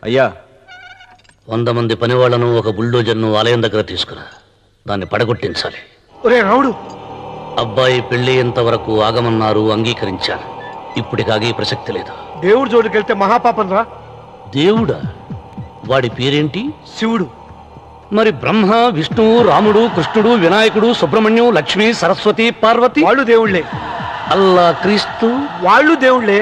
అయ్యా 100 మంది పనివాళ్లను ఒక బుల్డోజర్ను ఆలయం దగ్గర తీసుకురా. దాన్ని పడగొట్టించాలి. ఒరే రావుడు, అబ్బాయి పెళ్ళయ్యేంత వరకు ఆగమన్నారు, అంగీకరించాను. ఇప్పటికి ఆగే ప్రసక్తి లేదు. దేవుడి జోడికెళ్తే మహాపాపం రా. దేవుడా? వాడి పేరేంటి? శివుడు. మరి బ్రహ్మ, విష్ణువు, రాముడు, కృష్ణుడు, వినాయకుడు, సుబ్రహ్మణ్యం, లక్ష్మి, సరస్వతి, పార్వతి వాళ్ళు దేవుళ్లే. అల్లా, క్రీస్తు వాళ్ళు దేవుళ్లే.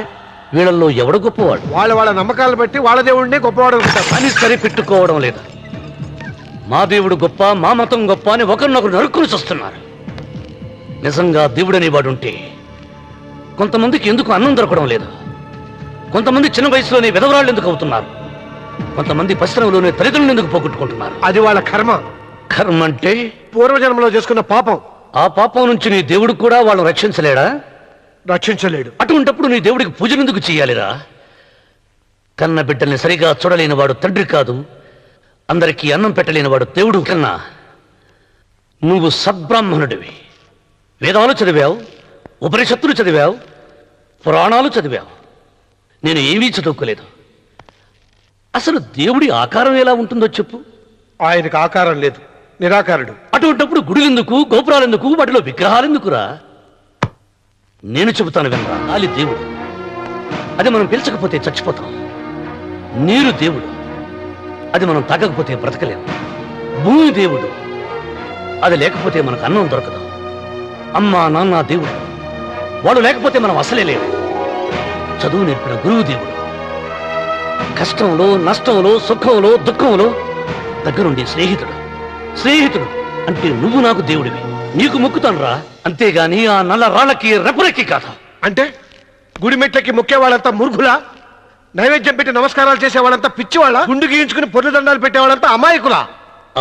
వీళ్ళల్లో ఎవడు గొప్పవాడు? వాళ్ళ నమ్మకాలను బట్టి వాళ్ళ దేవుడినే గొప్పవాడు అని సరిపెట్టుకోవడం లేదు. మా దేవుడు గొప్ప, మా మతం గొప్ప అని ఒకరినొకరు నరుక్కుని చూస్తున్నారు. నిజంగా దేవుడనే వాడుంటే కొంతమందికి ఎందుకు అన్నం దొరకడం లేదు? కొంతమంది చిన్న వయసులోనే విధవరాళ్ళు ఎందుకు అవుతున్నారు? కొంతమంది పశ్చిమలోనే తల్లిదండ్రులు ఎందుకు పోగొట్టుకుంటున్నారు? అది వాళ్ళ కర్మ. కర్మ అంటే పూర్వజన్మలో చేసుకున్న పాపం. ఆ పాపం నుంచి నీ దేవుడు కూడా వాళ్ళని రక్షించలేడా? రక్షించలేడు. అటువంటప్పుడు నీ దేవుడికి పూజలు ఎందుకు చెయ్యాలిరా? కన్న బిడ్డల్ని సరిగా చూడలేని వాడు తండ్రి కాదు. అందరికీ అన్నం పెట్టలేని వాడు దేవుడు కన్నా. నువ్వు సద్బ్రాహ్మణుడివి. వేదాలు చదివావు, ఉపనిషత్తులు చదివావు, పురాణాలు చదివావు. నేను ఏమీ చదువుకోలేదు. అసలు దేవుడి ఆకారం ఎలా ఉంటుందో చెప్పు. ఆయనకు ఆకారం లేదు, నిరాకారుడు. అటువంటప్పుడు గుడిలెందుకు, గోపురాలెందుకు, వాటిలో విగ్రహాలెందుకురా? నేను చెబుతాను వినరా. గాలి దేవుడు, అది మనం పీల్చకపోతే చచ్చిపోతాం. నీరు దేవుడు, అది మనం తాగకపోతే బ్రతకలేము. భూమి దేవుడు, అది లేకపోతే మనకు అన్నం దొరకదు. అమ్మ నాన్న దేవుడు, వాడు లేకపోతే మనం అసలే లేవు. చదువు నేర్పిన గురువు దేవుడు, కష్టంలో, నష్టంలో, సుఖంలో, దుఃఖంలో దగ్గరుండే స్నేహితుడు. స్నేహితుడు అంటే నువ్వు నాకు దేవుడివి. నీకు మొక్కుతాను రా, అంతేగాని ఆ నల్ల రాళ్ళకి రెపరెక్కి కాదు. అంటే గుడి మెట్లకి మొక్కే వాళ్ళంతా మూర్ఖులా? నైవేద్యం పెట్టి నమస్కారాలు చేసే వాళ్ళంతా పిచ్చివాళ్ళ? గుండు గీయించుకుని పొర్లు దండాలు పెట్టేవాళ్ళంతా అమాయకులా?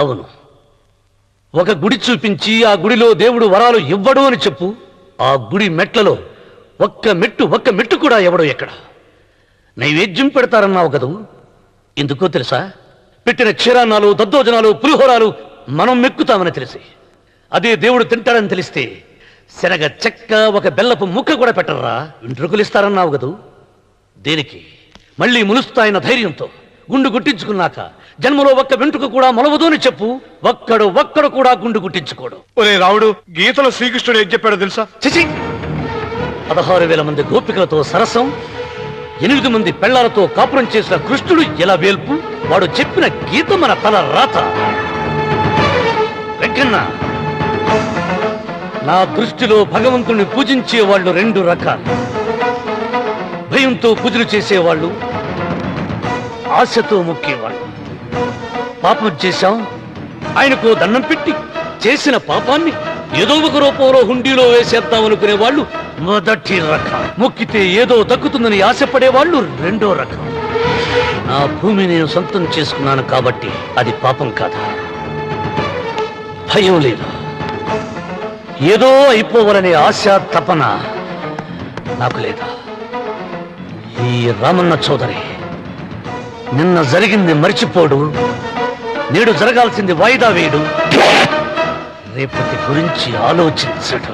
అవును. ఒక గుడి చూపించి ఆ గుడిలో దేవుడు వరాలు ఇవ్వడు అని చెప్పు. ఆ గుడి మెట్లలో ఒక్క మెట్టు కూడా ఎవడో ఎక్కడ. నైవేద్యం పెడతారన్నావు కదూ, ఎందుకో తెలుసా? పెట్టిన క్షీరాన్నాలు, దద్దోజనాలు, పులిహోరాలు మనం మెక్కుతామని తెలిసి, అదే దేవుడు తింటాడని తెలిస్తే శనగ చెక్క, ఒక బెల్లపు ముక్క కూడా పెట్టరా. వెంట్రుకలు ఇస్తారన్నావు కదూ, దేనికి? మళ్ళీ ములుస్తాయన్న ధైర్యంతో. గుండు గుట్టించుకున్నాక జన్మలో ఒక్క వెంట్రుక కూడా మొలవదు అని చెప్పు. ఒక్కడు కూడా గుండు గుట్టించుకోడు. ఒరే రావుడు, గీతలో శ్రీకృష్ణుడు ఏం చెప్పాడో తెలుసా? చిచి! 16,000 మంది గోపికలతో సరసం, 8 మంది పెళ్లాలతో కాపురం చేసిన కృష్ణుడు ఎలా వేల్పు? వాడు చెప్పిన గీత మన తల రాత. వెంకన్న, నా దృష్టిలో భగవంతుని పూజించే వాళ్ళు 2 రకాలు. భయంతో పూజలు చేసేవాళ్ళు, ఆశతో మొక్కేవాళ్ళు. పాపం చేశాం, ఆయనకు దండం పెట్టి చేసిన పాపాన్ని ఏదో ఒక రూపంలో హుండీలో వేసేద్దామనుకునే వాళ్ళు మొదటి రకం. మొక్కితే ఏదో దక్కుతుందని ఆశపడేవాళ్ళు 2వ రకం. నా భూమి నేను సొంతం చేసుకున్నాను కాబట్టి అది పాపం కాదా? భయం లేదు. ఏదో అయిపోవాలనే ఆశ, తపన నాకు లేదా? ఈ రామన్న చౌదరి నిన్న జరిగింది మర్చిపోడు, నేడు జరగాల్సింది వాయిదా వేయడు, రేపటి గురించి ఆలోచించడు.